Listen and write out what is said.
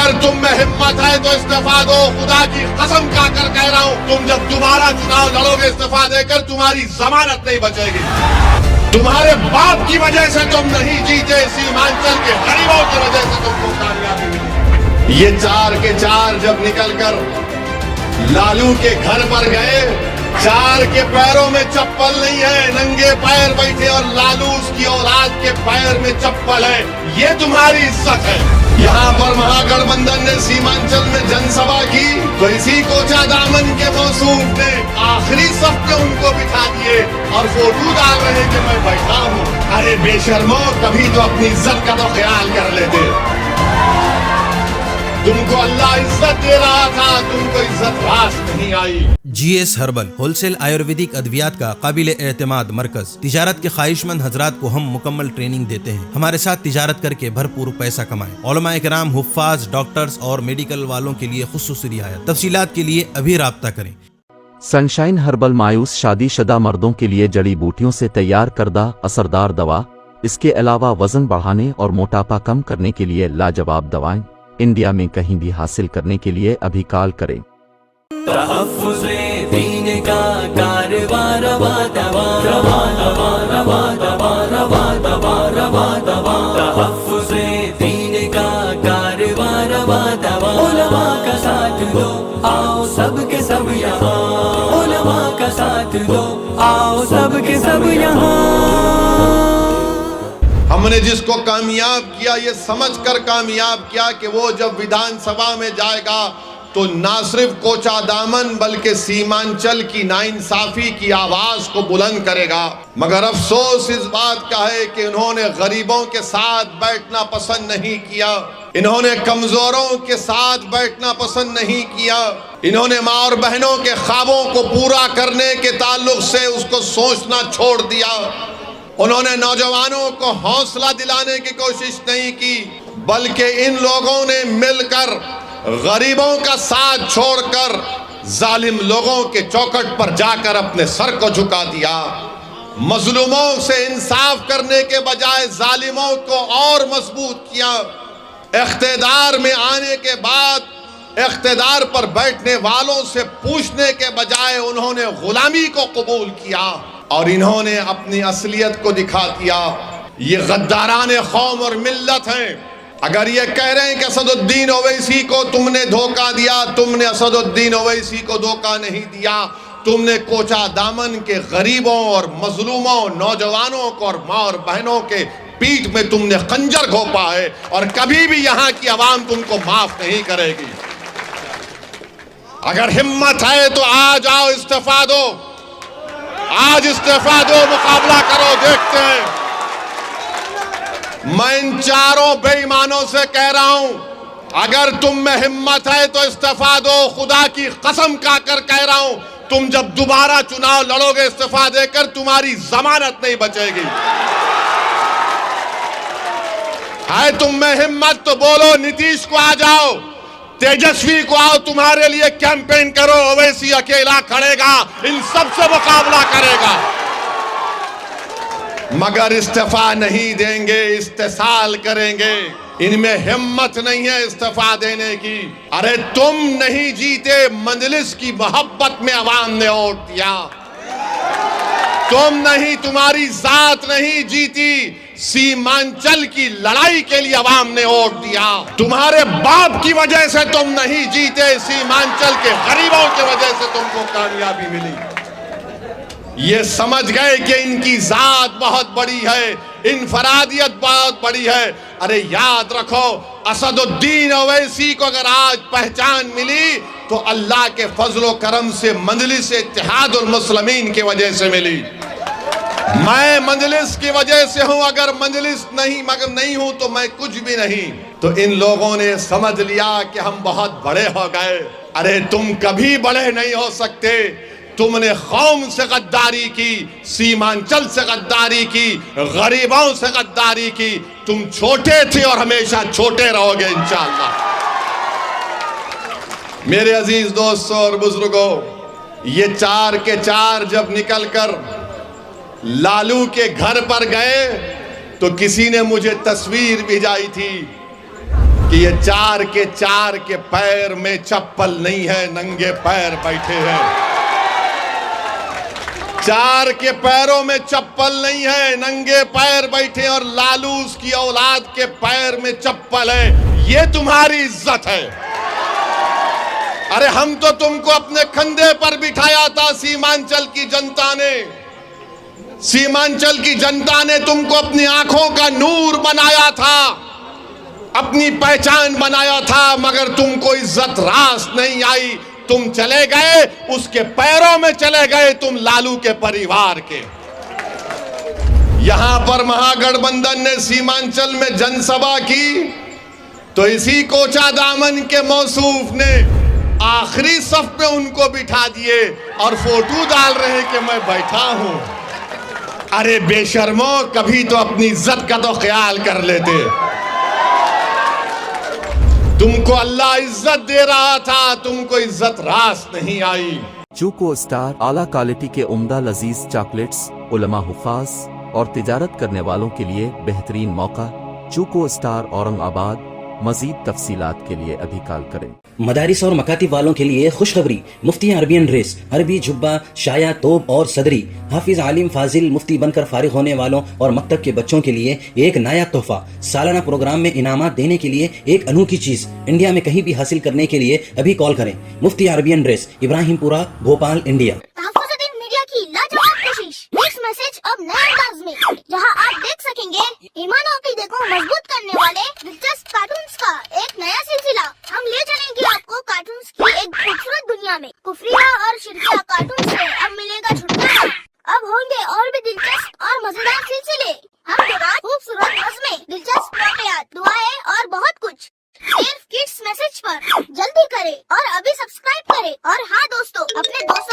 अगर तुम में हिम्मत है तो इस्तीफा दो, खुदा की कसम खाकर कह रहा हूँ, तुम जब दोबारा चुनाव लड़ोगे इस्तीफा देकर, तुम्हारी जमानत नहीं बचेगी। तुम्हारे बाप की वजह से तुम नहीं जीते, सीमांचल के गरीबों की वजह से तुमको कामयाबी मिली। ये 4 के 4 जब निकलकर लालू के घर पर गए, 4 के पैरों में चप्पल नहीं है, नंगे पैर बैठे, और लालू उसकी औलाद के पैर में चप्पल है। ये तुम्हारी इज्जत है। यहाँ पर महागठबंधन ने सीमांचल में जनसभा की तो इसी कोचा दामन के मौसूफ ने आखिरी सफ में उनको बिठा दिए और फोटो डाल रहे कि मैं बैठा हूँ। अरे बेशर्मो, कभी तो अपनी इज्जत का तो ख्याल कर लेते। तुमको अल्लाह इज्जत दे रहा था, तुमको इज्जत वास नहीं आई। GS हर्बल होलसेल आयुर्वेदिक अद्वियात का काबिल एतमाद मरकज। तिजारत के ख्वाहिशमंद हजरात को हम मुकम्मल ट्रेनिंग देते हैं। हमारे साथ तिजारत करके भरपूर पैसा कमाएं। उलमाए किराम, हुफ्फाज, डॉक्टर्स और मेडिकल वालों के लिए खुसूसी रियायत। तफसीलात के लिए अभी राब्ता करें। सनशाइन हर्बल मायूस शादीशुदा मर्दों के लिए जड़ी बूटियों से तैयार करदा असरदार दवा। इसके अलावा वजन बढ़ाने और मोटापा कम करने के लिए लाजवाब दवाएं इंडिया में कहीं भी हासिल करने के लिए अभी कॉल करें। तहफ़्फ़ुज़े दीन का कारवां रवा दवा, रवा दवा, रवा दवा, रवा दवा, रवा दवा। तहफ़्फ़ुज़े दीन का कारवां रवा दवा। उलमा का साथ दो, आओ सब के सब यहाँ। उलमा का साथ दो, आओ सब के सब यहाँ। हमने जिसको कामयाब किया, ये समझकर कामयाब किया कि वो जब विधानसभा में जाएगा तो ना सिर्फ कोचा दामन बल्कि सीमांचल की नाइंसाफी की आवाज को बुलंद करेगा। मगर अफसोस इस बात का है कि इन्होंने गरीबों के साथ बैठना पसंद नहीं किया, इन्होंने कमजोरों के साथ बैठना पसंद नहीं किया, इन्होंने माँ और बहनों के ख्वाबों को पूरा करने के ताल्लुक से उसको सोचना छोड़ दिया। उन्होंने नौजवानों को हौसला दिलाने की कोशिश नहीं की, बल्कि इन लोगों ने मिलकर गरीबों का साथ छोड़कर जालिम लोगों के चौखट पर जाकर अपने सर को झुका दिया। मजलूमों से इंसाफ करने के बजाय जालिमों को और मजबूत किया। इख्तिदार में आने के बाद इख्तिदार पर बैठने वालों से पूछने के बजाय उन्होंने गुलामी को कबूल किया और इन्होंने अपनी असलियत को दिखा दिया। ये गद्दाराने कौम और मिल्लत हैं। अगर ये कह रहे हैं कि असदुद्दीन ओवैसी को तुमने धोखा दिया, तुमने असदुद्दीन ओवैसी को धोखा नहीं दिया, तुमने कोचा दामन के गरीबों और मजलूमों, नौजवानों को और माँ और बहनों के पीठ में तुमने खंजर घोंपा है और कभी भी यहाँ की आवाम तुमको माफ नहीं करेगी। अगर हिम्मत है तो आज आओ, इस्तीफा दो, आज इस्तीफा दो, मुकाबला करो, देखते हैं। मैं इन चारों बेईमानों से कह रहा हूं, अगर तुम में हिम्मत है तो इस्तीफा दो, खुदा की कसम खाकर कह रहा हूं, तुम जब दोबारा चुनाव लड़ोगे इस्तीफा देकर, तुम्हारी जमानत नहीं बचेगी। है तुम में हिम्मत तो बोलो, नीतीश को आ जाओ, तेजस्वी को आओ, तुम्हारे लिए कैंपेन करो। ओवैसी अकेला खड़ेगा, इन सबसे मुकाबला करेगा। मगर इस्तीफा नहीं देंगे, इस्तेसाल करेंगे। इनमें हिम्मत नहीं है इस्तीफा देने की। अरे तुम नहीं जीते, मजलिस की मोहब्बत में अवाम ने वोट दिया। तुम नहीं, तुम्हारी जात नहीं जीती, सीमांचल की लड़ाई के लिए अवाम ने वोट दिया। तुम्हारे बाप की वजह से तुम नहीं जीते, सीमांचल के गरीबों की वजह से तुमको कामयाबी मिली। ये समझ गए कि इनकी जात बहुत बड़ी है, इनफरादियत बहुत बड़ी है। अरे याद रखो, असदुद्दीन ओवैसी को अगर आज पहचान मिली तो अल्लाह के फजलो करम से मजलिस इत्तेहादुल मुस्लिमीन की वजह से मिली। मैं मजलिस की वजह से हूं, अगर मजलिस नहीं मगर नहीं हूं तो मैं कुछ भी नहीं। तो इन लोगों ने समझ लिया कि हम बहुत बड़े हो गए। अरे तुम कभी बड़े नहीं हो सकते। तुमने कौम से गद्दारी की, सीमांचल से गद्दारी की, गरीबों से गद्दारी की। तुम छोटे थे और हमेशा छोटे रहोगे इंशाअल्लाह। मेरे अजीज दोस्तों और बुजुर्गों, ये 4 के 4 जब निकलकर लालू के घर पर गए तो किसी ने मुझे तस्वीर भिजाई थी। कि ये चार के पैर में चप्पल नहीं है, नंगे पैर बैठे हैं। चार के पैरों में चप्पल नहीं है, नंगे पैर बैठे, और लालूस की औलाद के पैर में चप्पल है। ये तुम्हारी इज्जत है। अरे हम तो तुमको अपने कंधे पर बिठाया था। सीमांचल की जनता ने, सीमांचल की जनता ने तुमको अपनी आंखों का नूर बनाया था, अपनी पहचान बनाया था, मगर तुमको इज्जत रास नहीं आई। तुम चले गए, उसके पैरों में चले गए, तुम लालू के परिवार के। यहां पर महागठबंधन ने सीमांचल में जनसभा की तो इसी कोचा दामन के मौसूफ ने आखिरी सफ पे उनको बिठा दिए और फोटो डाल रहे कि मैं बैठा हूं। अरे बेशर्मो, कभी तो अपनी इज्जत का तो ख्याल कर लेते। तुमको अल्लाह इज्जत दे रहा था, तुमको इज्जत रास नहीं आई। चूको स्टार आला क्वालिटी के उम्दा लजीज चॉकलेट्स उलमा हुफ़ाज और तिजारत करने वालों के लिए बेहतरीन मौका। चूको स्टार औरंगाबाद। मजीद तफसीलात के लिए अभी कॉल करें। मदारिस और मकातिब वालों के लिए खुशखबरी। मुफ्ती अरबियन ड्रेस, अरबी जुब्बा, शाया, तोब और सदरी। हाफिज आलिम फाजिल मुफ्ती बनकर फारिग होने वालों और मकतब के बच्चों के लिए एक नया तोहफा। सालाना प्रोग्राम में इनामात देने के लिए एक अनोखी चीज। इंडिया में कहीं भी हासिल करने के लिए अभी कॉल करें। मुफ्ती Arabian dress, Ibrahimpura, Bhopal, India. Tahaffuz-e-Deen media की लाजवाब कोशिश। नेक्स्ट मैसेज अब नए अंदाज में, जहां आप देख सकेंगे ईमान और अक़ीदे को मजबूत करने वाले दिलचस्प कार्टून्स का एक नया सिलसिला। हम ले चलेंगे आपको कार्टून्स की एक खूबसूरत दुनिया में। कुफरिया और शिरकिया कार्टून से अब मिलेगा छुटकारा। अब होंगे और भी दिलचस्प और मजेदार सिलसिले। हम बाद खूबसूरत नज़्में, दिलचस्प वाक़यात, दुआएं और बहुत कुछ सिर्फ किड्स मैसेज पर। जल्दी करें और अभी सब्सक्राइब करें। और हाँ दोस्तों, अपने दोस्तों